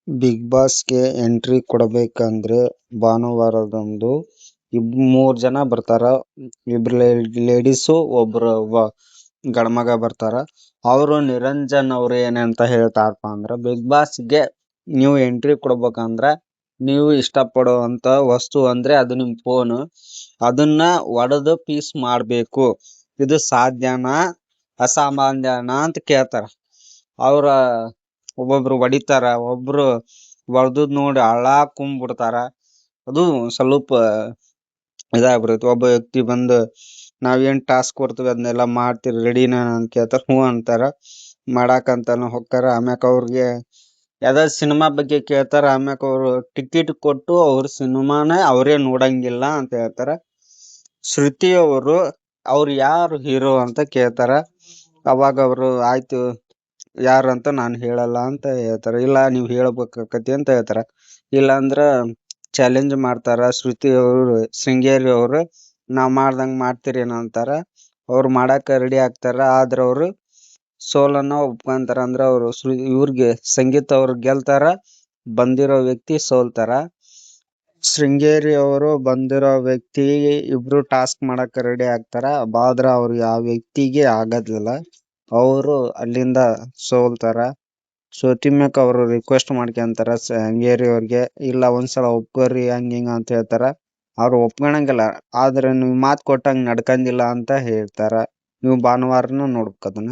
Big ಬಾಸ್ಗೆ entry ಕೊಡಬೇಕಂದ್ರೆ ಭಾನುವಾರದಂದು ಮೂರ್ ಜನ ಬರ್ತಾರ. ಇಬ್ರು ಲೇಡೀಸು ಒಬ್ರು ಗಂಡ್ಮಗ ಬರ್ತಾರ. ಅವರು ನಿರಂಜನ್ ಅವ್ರು ಏನಂತ ಹೇಳ್ತಾರಪ್ಪ ಅಂದ್ರ, ಬಿಗ್ ಬಾಸ್ಗೆ ನೀವು ಎಂಟ್ರಿ ಕೊಡ್ಬೇಕಂದ್ರ ನೀವು ಇಷ್ಟಪಡುವಂತ ವಸ್ತು ಅಂದ್ರೆ ಅದು ನಿಮ್ ಫೋನ್. ಅದನ್ನ ಒಡೆದು ಪೀಸ್ ಮಾಡ್ಬೇಕು. ಇದು ಸಾಧ್ಯನಾ ಅಸಾಮಾನ್ಯನಾ ಅಂತ ಕೇಳ್ತಾರ. ಅವ್ರ ಒಬ್ಬೊಬ್ರು ಹೊಡಿತಾರ, ಒಬ್ರು ಹೊಡ್ದದ್ ನೋಡಿ ಅಳಾಕ್ ಕುಂದ್ಬಿಡ್ತಾರ. ಅದು ಸ್ವಲ್ಪ ಇದಾಗ್ಬಿಡುತ್ತೆ. ಒಬ್ಬ ವ್ಯಕ್ತಿ ಬಂದು ನಾವೇನ್ ಟಾಸ್ಕ್ ಕೊಡ್ತೀವಿ ಅದನ್ನೆಲ್ಲ ಮಾಡ್ತೀರಿ ರೆಡಿನಾ ಅಂತ ಕೇಳ್ತಾರ. ಹ್ಞೂ ಅಂತಾರ. ಮಾಡಾಕಂತಾನು ಹೊಕ್ಕಾರ. ಆಮ್ಯಾಕ ಅವ್ರಿಗೆ ಯಾವ್ದಾದ್ರು ಸಿನಿಮಾ ಬಗ್ಗೆ ಕೇಳ್ತಾರ. ಆಮ್ಯಾಕ ಅವ್ರು ಟಿಕೆಟ್ ಕೊಟ್ಟು ಅವ್ರ ಸಿನಿಮಾನ ಅವರೇ ನೋಡಂಗಿಲ್ಲ ಅಂತ ಹೇಳ್ತಾರ. ಶ್ರುತಿ ಅವ್ರು ಯಾರು ಹೀರೋ ಅಂತ ಕೇಳ್ತಾರ. ಅವಾಗ ಅವರು ಆಯ್ತು ಯಾರು ಅಂತ ನಾನು ಹೇಳಲ್ಲ ಅಂತ ಹೇಳ್ತಾರ. ಇಲ್ಲ ನೀವು ಹೇಳ್ಬೇಕಾಕತಿ ಅಂತ ಹೇಳ್ತಾರ. ಇಲ್ಲ ಅಂದ್ರ ಚಾಲೆಂಜ್ ಮಾಡ್ತಾರ. ಶೃಂಗೇರಿ ಅವರು ನಾವ್ ಮಾಡ್ದಂಗ್ ಮಾಡ್ತೀರೇನೋ ಅಂತಾರ. ಅವ್ರು ಮಾಡಾಕ ರೆಡಿ ಆಗ್ತಾರ. ಆದ್ರ ಅವ್ರು ಸೋಲನ್ನ ಒಪ್ಕೊಂತಾರ. ಅಂದ್ರ ಅವ್ರು ಇವ್ರಿಗೆ ಸಂಗೀತ ಅವ್ರು ಗೆಲ್ತಾರ, ಬಂದಿರೋ ವ್ಯಕ್ತಿ ಸೋಲ್ತಾರ. ಶೃಂಗೇರಿ ಅವರು ಬಂದಿರೋ ವ್ಯಕ್ತಿ ಇಬ್ರು ಟಾಸ್ಕ್ ಮಾಡಕ್ ರೆಡಿ ಆಗ್ತಾರ. ಆದ್ರ ಅವ್ರು ಯಾವ ವ್ಯಕ್ತಿಗೆ ಆಗೋದಿಲ್ಲ. ಅವರು ಅಲ್ಲಿಂದ ಸೋಲ್ತಾರ. ಸೋತಿಮ್ಯಾಕ ಅವರು ರಿಕ್ವೆಸ್ಟ್ ಮಾಡ್ಕೊಂತಾರ ಶೃಂಗೇರಿ ಅವ್ರಿಗೆ, ಇಲ್ಲ ಒಂದ್ಸಲ ಒಪ್ಕೋರಿ ಹಂಗ ಹಿಂಗ ಅಂತ ಹೇಳ್ತಾರ. ಅವ್ರು ಒಪ್ಕೊಳಂಗಿಲ್ಲ. ಆದ್ರೆ ನೀವು ಮಾತು ಕೊಟ್ಟಂಗ ನಡ್ಕಂದಿಲ್ಲ ಅಂತ ಹೇಳ್ತಾರ. ನೀವು ಭಾನುವಾರನ ನೋಡ್ಬೇಕ್ ಅದನ್ನ.